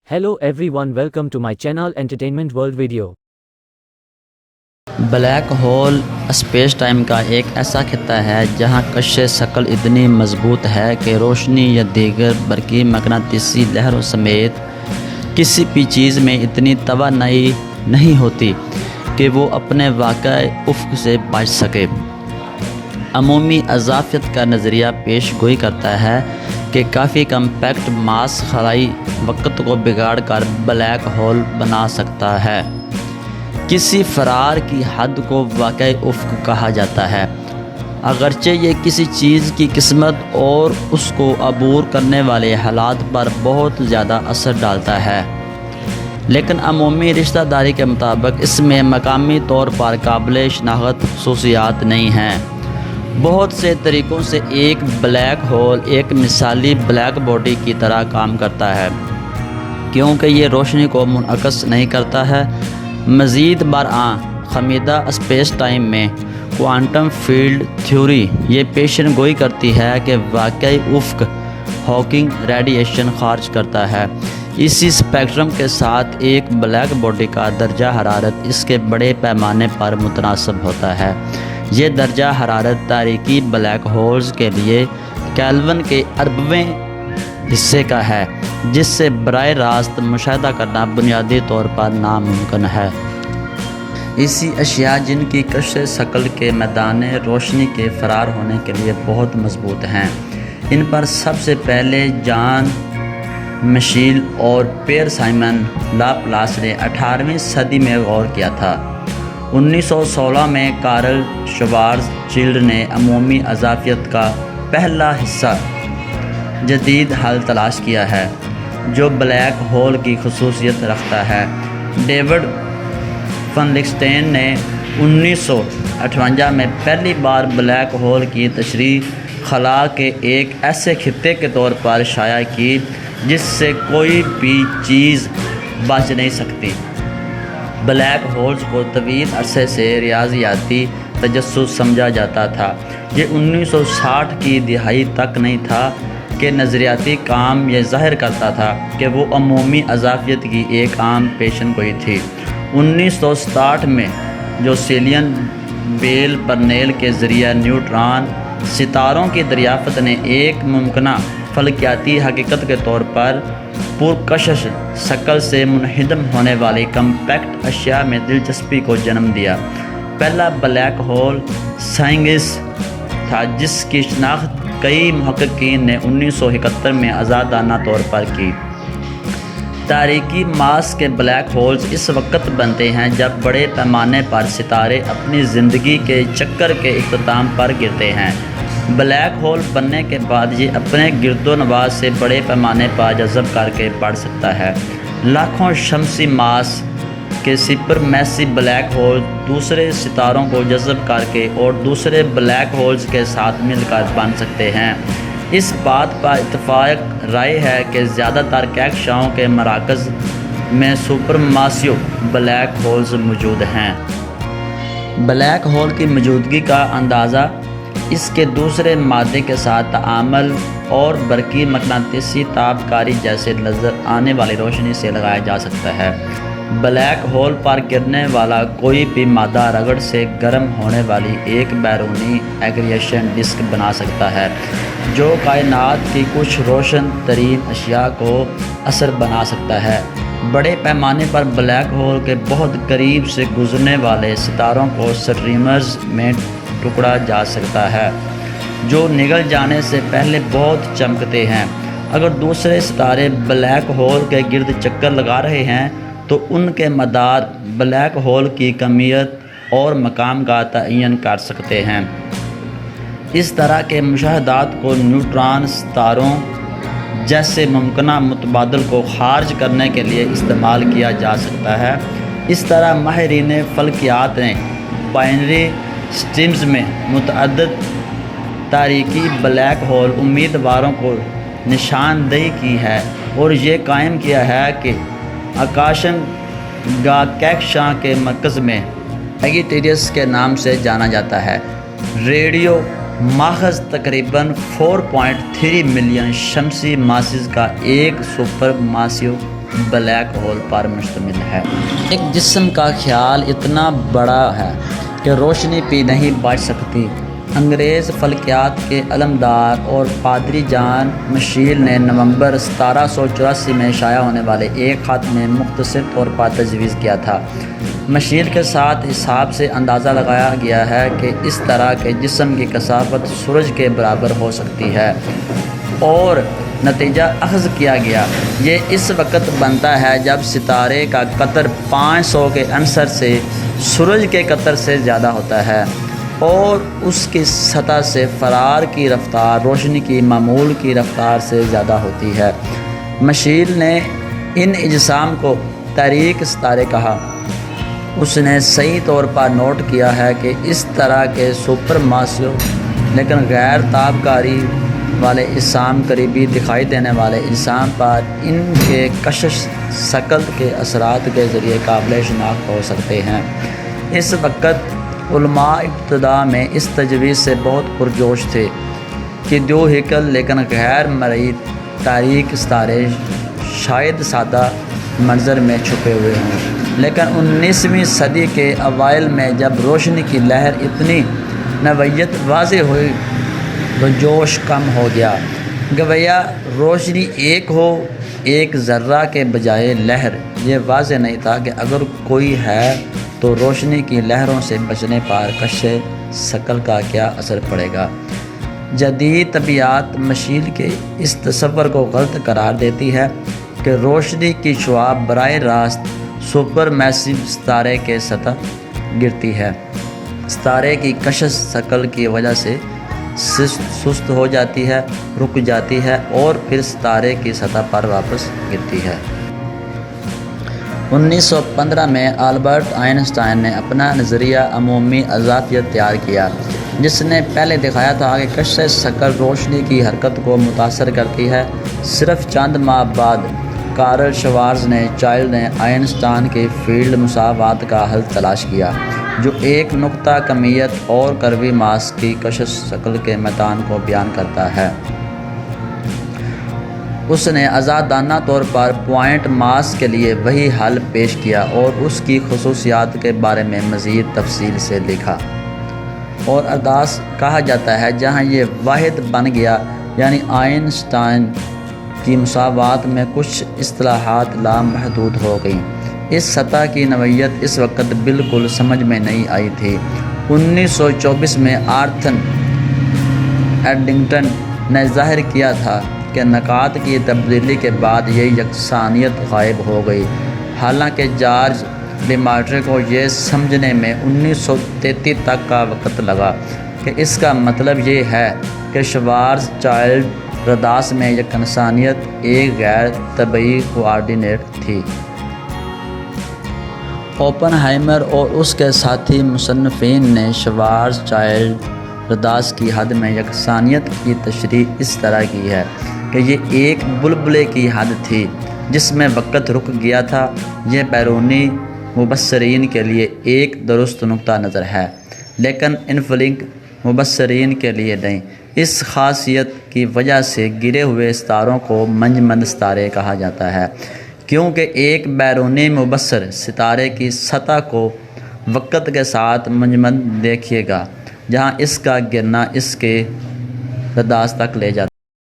Hello everyone, welcome to my channel Entertainment World Video. Black hole space time کا ایک ایسا خطہ ہے جہاں کش ثقل اتنی مضبوط ہے کہ روشنی یا دیگر برقی مقناطیسی لہروں سمیت کسی بھی چیز میں اتنی توانائی نہیں ہوتی کہ وہ اپنے واقع افق سے بچ سکے۔ عمومی اضافیت کا نظریہ پیش گوئی کرتا ہے کہ کافی کمپیکٹ ماس خلائی وقت کو بگاڑ کر بلیک ہول بنا سکتا ہے۔ کسی فرار کی حد کو واقع افق کہا جاتا ہے، اگرچہ یہ کسی چیز کی قسمت اور اس کو عبور کرنے والے حالات پر بہت زیادہ اثر ڈالتا ہے، لیکن عمومی رشتہ داری کے مطابق اس میں مقامی طور پر قابل شناخت خصوصیات نہیں ہیں۔ بہت سے طریقوں سے ایک بلیک ہول ایک مثالی بلیک باڈی کی طرح کام کرتا ہے، کیونکہ یہ روشنی کو منعکس نہیں کرتا ہے۔ مزید برآں خمیدہ اسپیس ٹائم میں کوانٹم فیلڈ تھیوری یہ پیشن گوئی کرتی ہے کہ واقعی افق ہاکنگ ریڈیشن خارج کرتا ہے۔ اسی اسپیکٹرم کے ساتھ ایک بلیک باڈی کا درجہ حرارت اس کے بڑے پیمانے پر متناسب ہوتا ہے۔ یہ درجہ حرارت تاریکی بلیک ہولز کے لیے کیلون کے اربویں حصے کا ہے، جس سے براہ راست مشاہدہ کرنا بنیادی طور پر ناممکن ہے۔ ایسی اشیاء جن کی کش ثقل کے میدان روشنی کے فرار ہونے کے لیے بہت مضبوط ہیں، ان پر سب سے پہلے جان مشیل اور پیئر سائمن لاپلاس نے 18ویں صدی میں غور کیا تھا۔ 1916 میں کارل شوارز چیلڈ نے عمومی اضافیت کا پہلا حصہ جدید حل تلاش کیا ہے جو بلیک ہول کی خصوصیت رکھتا ہے۔ ڈیوڈ فنلکسٹین نے 1958 میں پہلی بار بلیک ہول کی تشریح خلا کے ایک ایسے خطے کے طور پر شائع کی جس سے کوئی بھی چیز بچ نہیں سکتی۔ بلیک ہولز کو طویل عرصے سے ریاضیاتی تجسس سمجھا جاتا تھا۔ یہ 1960 کی دہائی تک نہیں تھا کہ نظریاتی کام یہ ظاہر کرتا تھا کہ وہ عمومی اضافیت کی ایک عام پیشن گوئی تھی۔ 1967 میں جوسیلین بیل برنیل کے ذریعہ نیوٹران ستاروں کی دریافت نے ایک ممکنہ فلکیاتی حقیقت کے طور پر پرکشش ثقل سے منہدم ہونے والی کمپیکٹ اشیاء میں دلچسپی کو جنم دیا۔ پہلا بلیک ہول سائنگس تھا جس کی شناخت کئی محققین نے 1971 میں آزادانہ طور پر کی۔ تاریکی ماس کے بلیک ہولز اس وقت بنتے ہیں جب بڑے پیمانے پر ستارے اپنی زندگی کے چکر کے اختتام پر گرتے ہیں۔ بلیک ہول بننے کے بعد یہ اپنے گرد و نواح سے بڑے پیمانے پر جذب کر کے بڑھ سکتا ہے۔ لاکھوں شمسی ماس کے سپر میسی بلیک ہول دوسرے ستاروں کو جذب کر کے اور دوسرے بلیک ہولز کے ساتھ مل کر بن سکتے ہیں۔ اس بات پر اتفاق رائے ہے کہ زیادہ تر کہکشاؤں کے مراکز میں سپر ماسیو بلیک ہولز موجود ہیں۔ بلیک ہول کی موجودگی کا اندازہ اس کے دوسرے مادے کے ساتھ تعامل اور برقی مقناطیسی تابکاری جیسے نظر آنے والی روشنی سے لگایا جا سکتا ہے۔ بلیک ہول پر گرنے والا کوئی بھی مادہ رگڑ سے گرم ہونے والی ایک بیرونی ایگریشن ڈسک بنا سکتا ہے جو کائنات کی کچھ روشن ترین اشیاء کو اثر بنا سکتا ہے۔ بڑے پیمانے پر بلیک ہول کے بہت قریب سے گزرنے والے ستاروں کو سٹریمرز میں ٹکڑا جا سکتا ہے جو نگل جانے سے پہلے بہت چمکتے ہیں۔ اگر دوسرے ستارے بلیک ہول کے گرد چکر لگا رہے ہیں تو ان کے مدار بلیک ہول کی کمیت اور مقام کا تعین کر سکتے ہیں۔ اس طرح کے مشاہدات کو نیوٹران ستاروں جیسے ممکنہ متبادل کو خارج کرنے کے لیے استعمال کیا جا سکتا ہے۔ اس طرح ماہرین فلکیات نے بائنری سسٹمز میں متعدد تاریکی بلیک ہول امیدواروں کو نشاندہی کی ہے اور یہ قائم کیا ہے کہ آکاشن گا کہکشاں کے مرکز میں سیجیٹیریس کے نام سے جانا جاتا ہے۔ ریڈیو ماخذ تقریباً 4.3 ملین شمسی ماسز کا ایک سپر ماسیو بلیک ہول پر مشتمل ہے۔ ایک جسم کا خیال اتنا بڑا ہے کہ روشنی بھی نہیں بچ سکتی۔ انگریز فلکیات کے علمدار اور پادری جان مشیل نے نومبر 1784 میں شائع ہونے والے ایک خط میں مختصر طور پر تجویز کیا تھا۔ مشیل کے ساتھ حساب سے اندازہ لگایا گیا ہے کہ اس طرح کے جسم کی کثافت سورج کے برابر ہو سکتی ہے، اور نتیجہ اخذ کیا گیا یہ اس وقت بنتا ہے جب ستارے کا قطر 500 کے عنصر سے سورج کے قطر سے زیادہ ہوتا ہے اور اس کی سطح سے فرار کی رفتار روشنی کی معمول کی رفتار سے زیادہ ہوتی ہے۔ مشیل نے ان اجسام کو تاریک ستارے کہا۔ اس نے صحیح طور پر نوٹ کیا ہے کہ اس طرح کے سپر ماسیو لیکن غیر تابکاری والے اجسام قریبی دکھائی دینے والے اجسام پر ان کے کشش ثقل کے اثرات کے ذریعے قابل شناخت ہو سکتے ہیں۔ اس وقت علماء ابتدا میں اس تجویز سے بہت پرجوش تھے کہ دو ہیکل لیکن غیر مرئی تاریک ستارے شاید سادہ منظر میں چھپے ہوئے ہوں، لیکن 19ویں صدی کے اوائل میں جب روشنی کی لہر اتنی نوعیت واضح ہوئی تو جوش کم ہو گیا۔ گویا روشنی ایک ہو، ایک ذرہ کے بجائے لہر، یہ واضح نہیں تھا کہ اگر کوئی ہے تو روشنی کی لہروں سے بچنے پر کشش ثقل کا کیا اثر پڑے گا۔ جدید طبیعت مشیل کے اس تصور کو غلط قرار دیتی ہے کہ روشنی کی شعاع براہ راست سپر میسو ستارے کے سطح گرتی ہے، ستارے کی کشش ثقل کی وجہ سے سست ہو جاتی ہے، رک جاتی ہے اور پھر ستارے کی سطح پر واپس گرتی ہے۔ 1915 میں آلبرٹ آئنسٹائن نے اپنا نظریہ عمومی اضافیت تیار کیا، جس نے پہلے دکھایا تھا کہ کشش ثقل روشنی کی حرکت کو متاثر کرتی ہے۔ صرف چند ماہ بعد کارل شوارز نے چائلڈ نے آئنسٹائن کی فیلڈ مساوات کا حل تلاش کیا، جو ایک نقطہ کمیت اور کروی ماس کی کشش ثقل کے میدان کو بیان کرتا ہے۔ اس نے آزادانہ طور پر پوائنٹ ماس کے لیے وہی حل پیش کیا اور اس کی خصوصیات کے بارے میں مزید تفصیل سے لکھا، اور ارداس کہا جاتا ہے جہاں یہ واحد بن گیا، یعنی آئنسٹائن کی مساوات میں کچھ اصطلاحات لامحدود ہو گئیں۔ اس سطح کی نوعیت اس وقت بالکل سمجھ میں نہیں آئی تھی۔ 1924 میں آرتھر ایڈنگٹن نے ظاہر کیا تھا کہ نقاط کی تبدیلی کے بعد یہ یکسانیت غائب ہو گئی، حالانکہ جارج ڈیمارٹری کو یہ سمجھنے میں 1933 تک کا وقت لگا کہ اس کا مطلب یہ ہے کہ شوارز چائلڈ رداس میں یکسانیت ایک غیر طبیعی کوآرڈینیٹ تھی۔ اوپن ہائمر اور اس کے ساتھی مصنفین نے شوارز چائلڈ رداس کی حد میں یکسانیت کی تشریح اس طرح کی ہے کہ یہ ایک بلبلے کی حد تھی جس میں وقت رک گیا تھا۔ یہ بیرونی مبصرین کے لیے ایک درست نقطہ نظر ہے، لیکن انفلنگ مبصرین کے لیے نہیں۔ اس خاصیت کی وجہ سے گرے ہوئے ستاروں کو منجمد ستارے کہا جاتا ہے، کیونکہ ایک بیرونی مبصر ستارے کی سطح کو وقت کے ساتھ منجمد دیکھے گا، جہاں اس کا گرنا اس کے رداس تک لے جاتا ہے۔